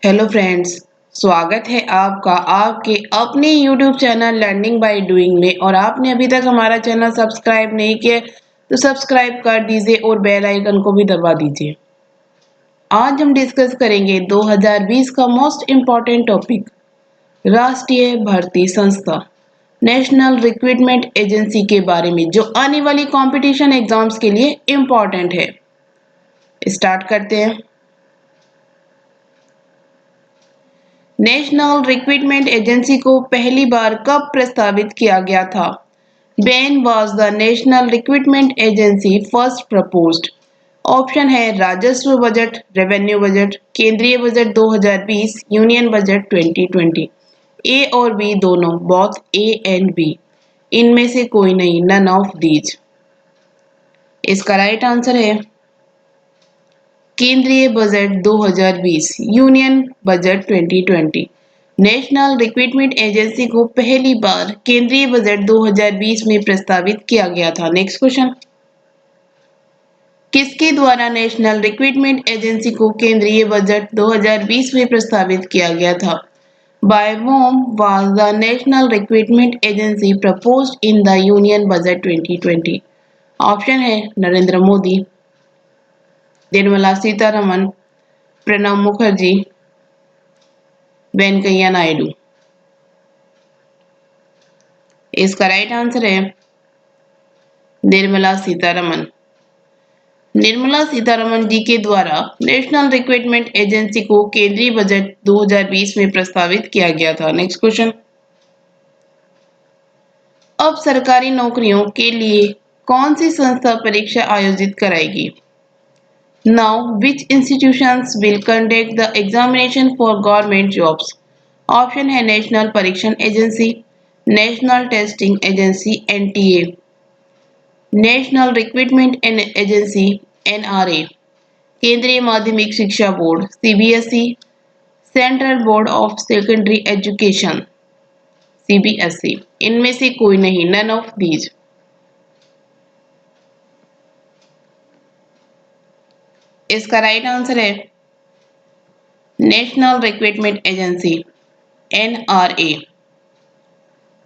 Hello friends, स्वागत है आपका आपके अपने YouTube channel learning by doing में। और आपने अभी तक हमारा चैनल सब्सक्राइब नहीं किया तो सब्सक्राइब कर दीजिए और बेल आइकन को भी दबा दीजिए। आज हम डिस्कस करेंगे 2020 का मोस्ट इम्पॉर्टेंट टॉपिक, राष्ट्रीय भर्ती संस्था नेशनल रिक्रूटमेंट एजेंसी के बारे में, जो आने वाली कंपटीशन एग्जाम्स के लिए इम्पॉर्टेंट है। स्टार्ट करते हैं। नेशनल रिक्रूटमेंट एजेंसी को पहली बार कब प्रस्तावित किया गया था? When was the National Recruitment Agency first proposed? Option है राजस्व बजट, रेवेन्यू बजट, केंद्रीय बजट 2020, यूनियन बजट 2020। ए और बी दोनों, बोथ ए एंड बी। इनमें से कोई नहीं, नन ऑफ दीज। इसका राइट आंसर है केंद्रीय budget 2020, union budget 2020। National recruitment agency को पहली बार केंद्रीय बजट 2020 में प्रस्तावित किया गया था। नेक्स्ट क्वेश्चन, किसके द्वारा नेशनल रिक्रूटमेंट एजेंसी को केंद्रीय बजट 2020 में प्रस्तावित किया गया था? By whom was the National Recruitment Agency proposed in the Union Budget 2020? Option है नरेंद्र मोदी, निर्मला सीतारमन, प्रणब मुखर्जी, वेंकैया नायडू। इसका राइट आंसर है निर्मला सीतारमन। निर्मला सीतारमन जी के द्वारा नेशनल रिक्रूटमेंट एजेंसी को केंद्रीय बजट 2020 में प्रस्तावित किया गया था। नेक्स्ट क्वेश्चन, अब सरकारी नौकरियों के लिए कौन सी संस्था परीक्षा आयोजित कराएगी? Now, which institutions will conduct the examination for government jobs? Option है नेशनल परीक्षण agency, national testing agency NTA, national recruitment agency NRA, केंद्रीय माध्यमिक शिक्षा board CBSE, central board of secondary education CBSE। इनमें से कोई नहीं, नन ऑफ दीज। इसका राइट आंसर है नेशनल रिक्रूटमेंट एजेंसी NRA।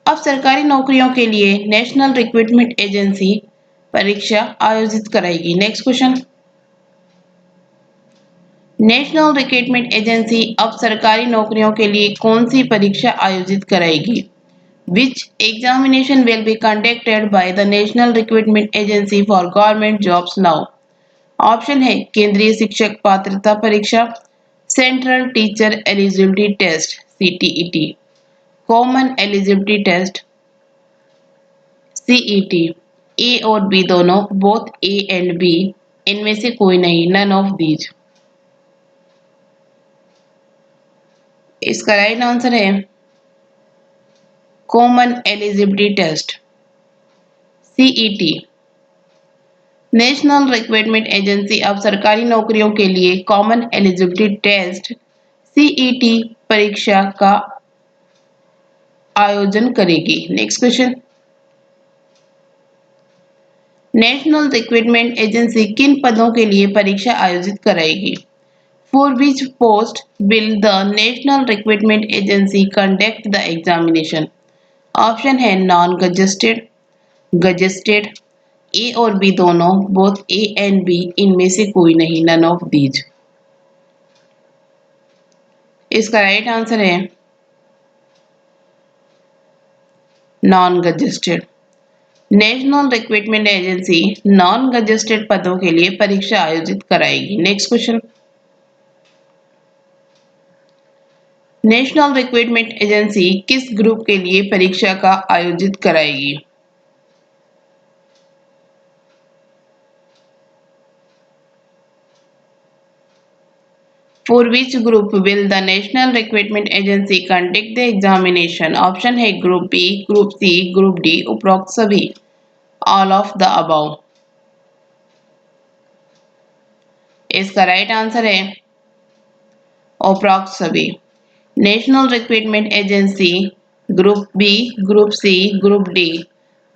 अब सरकारी नौकरियों के लिए नेशनल रिक्रूटमेंट एजेंसी परीक्षा आयोजित कराएगी। Next question, national recruitment agency अब सरकारी नौकरियों के लिए कौन सी परीक्षा आयोजित कराएगी? Which examination will be conducted by the National Recruitment Agency for Government Jobs now? Option है केंद्रीय शिक्षक पात्रता परीक्षा, central teacher eligibility test CTET, common eligibility test CET। A और बी दोनों, बोथ ए एंड बी। इनमें से कोई नहीं, नन ऑफ दीज। इसका राइट आंसर है common eligibility test CET। National recruitment agency अब सरकारी नौकरियों के लिए कॉमन एलिजिबिलिटी टेस्ट CET परीक्षा का आयोजन करेगी। Next question, national recruitment agency किन पदों के लिए परीक्षा आयोजित कराएगी? For which post will the National recruitment agency conduct the examination? Option है नॉन गजेस्टेड, गजेस्टेड। ए और बी दोनों, बोथ ए एंड बी। इनमें से कोई नहीं, नन ऑफ दीज। इसका राइट आंसर है non gazetted. National recruitment Agency non gazetted पदों के लिए परीक्षा आयोजित कराएगी। Next question, national recruitment Agency किस ग्रुप के लिए परीक्षा का आयोजित कराएगी? For which group will the National Recruitment Agency conduct the examination? Option है group B, group C, group D, उपरोक्त सभी, ऑल ऑफ द अबव। इसका राइट आंसर है उपरोक्त सभी। National recruitment Agency group B, group C, group D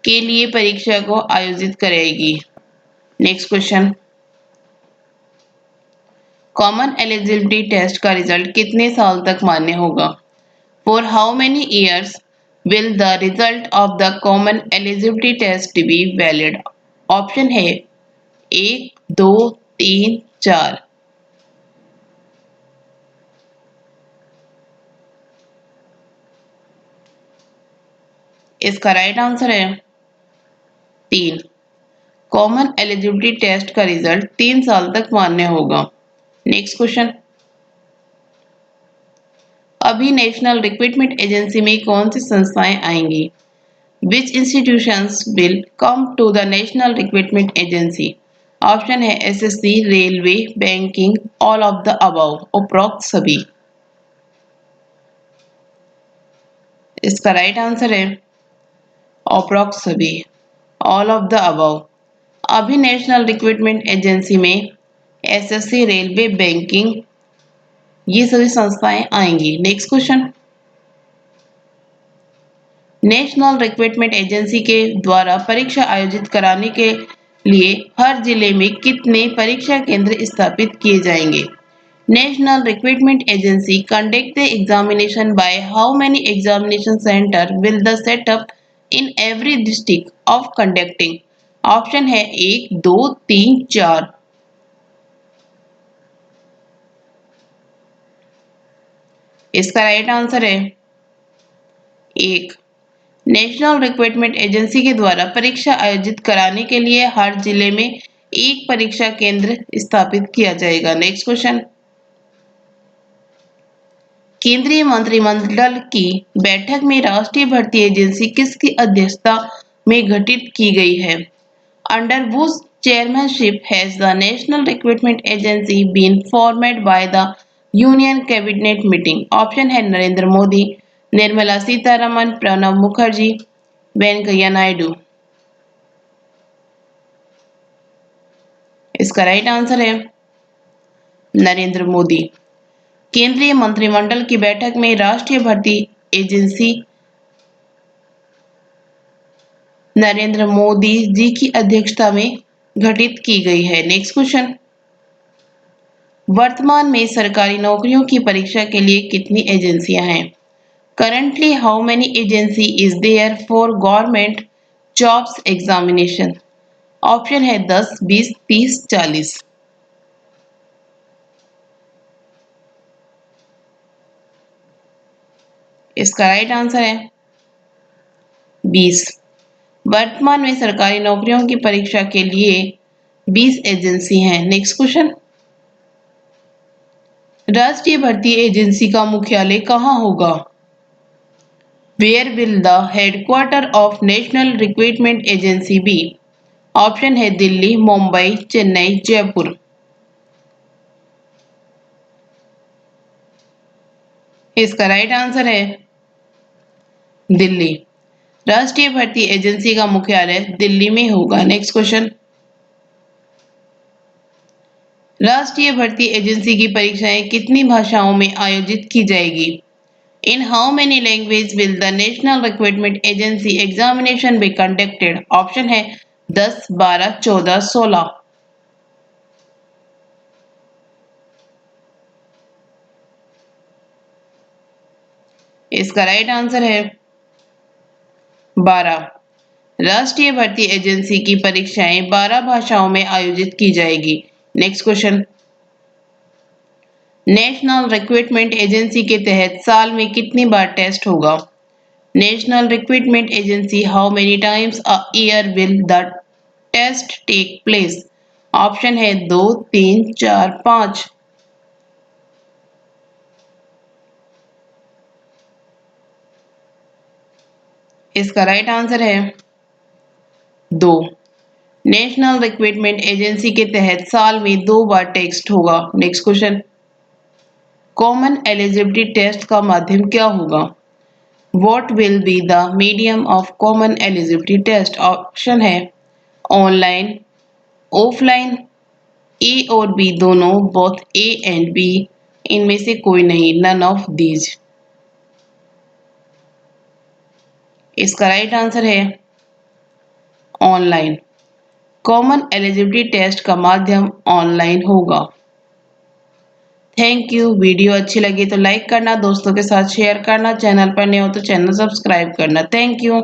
के लिए परीक्षा को आयोजित करेगी। Next question, common eligibility test का रिजल्ट कितने साल तक मान्य होगा? For how many years will the result of the common eligibility test be valid? Option है 1, 2, 3, 4। इसका राइट आंसर है 3। कॉमन एलिजिबिलिटी टेस्ट का रिजल्ट 3 साल तक मान्य होगा। नेक्स्ट क्वेश्चन, अभी नेशनल रिक्रूटमेंट एजेंसी में कौन सी संस्थाएं आएंगी? Which institutions will come to the National recruitment Agency? Option है SSC, railway, banking, all of the above, उपरोक्त सभी। इसका राइट आंसर है उपरोक्त सभी, ऑल ऑफ द अबव। अभी नेशनल रिक्रूटमेंट एजेंसी में एसएससी, रेलवे, बैंकिंग ये सभी संस्थाएं आएंगी। Next question, national recruitment agency के द्वारा परीक्षा आयोजित कराने के लिए हर जिले में कितने परीक्षा केंद्र स्थापित किए जाएंगे? National recruitment agency conduct the examination by how many examination centre will the setup in every district of conducting? Option है 1, 2, 3, 4। इसका राइट आंसर है 1। नेशनल रिक्रूटमेंट एजेंसी के द्वारा परीक्षा आयोजित कराने के लिए हर जिले में एक परीक्षा केंद्र स्थापित किया जाएगा। नेक्स्ट क्वेश्चन, केंद्रीय मंत्रिमंडल की बैठक में राष्ट्रीय भर्ती एजेंसी किसकी अध्यक्षता में गठित की गई है? Under whose chairmanship has the National Recruitment Agency been formed by the Union Cabinet meeting? Option है नरेंद्र मोदी, निर्मला सीतारमन, प्रणब मुखर्जी, वेंकैया नायडू। इसका राइट आंसर है नरेंद्र मोदी। केंद्रीय मंत्रिमंडल की बैठक में राष्ट्रीय भर्ती एजेंसी नरेंद्र मोदी जी की अध्यक्षता में गठित की गई है। नेक्स्ट क्वेश्चन, वर्तमान में सरकारी नौकरियों की परीक्षा के लिए कितनी एजेंसियां हैं? Currently how many agency is there for government jobs examination? Option है 10, 20, 30, 40। इसका राइट आंसर है 20। वर्तमान में सरकारी नौकरियों की परीक्षा के लिए 20 एजेंसी हैं। नेक्स्ट क्वेश्चन, राष्ट्रीय भर्ती एजेंसी का मुख्यालय कहाँ होगा? Where will the headquarter of national recruitment agency be? Option है दिल्ली, मुंबई, चेन्नई, जयपुर। इसका राइट आंसर है दिल्ली। राष्ट्रीय भर्ती एजेंसी का मुख्यालय दिल्ली में होगा। नेक्स्ट क्वेश्चन, राष्ट्रीय भर्ती एजेंसी की परीक्षाएं कितनी भाषाओं में आयोजित की जाएगी? In how many language will the National recruitment agency examination be conducted? Option है 10, 12, 14, 16। इसका राइट आंसर है 12। राष्ट्रीय भर्ती एजेंसी की परीक्षाएं 12 भाषाओं में आयोजित की जाएगी। Next question, national recruitment agency के तहत साल में कितनी बार टेस्ट होगा? National recruitment agency how many times a year will the test take place? Option है 2, 3, 4, 5। इसका राइट आंसर है 2। नेशनल रिक्रूटमेंट एजेंसी के तहत साल में 2 बार टेस्ट होगा। Next question, common eligibility test का माध्यम क्या होगा? What will be the medium of common eligibility test? Option है ऑनलाइन, ऑफलाइन, ए और बी दोनों, बोथ ए एंड बी, इनमें से कोई नहीं, नन ऑफ दीज। इसका राइट आंसर है ऑनलाइन। कॉमन एलिजिबिलिटी टेस्ट का माध्यम ऑनलाइन होगा। Thank you. वीडियो अच्छी लगी तो लाइक करना, दोस्तों के साथ शेयर करना, चैनल पर नए हो तो चैनल सब्सक्राइब करना। Thank you.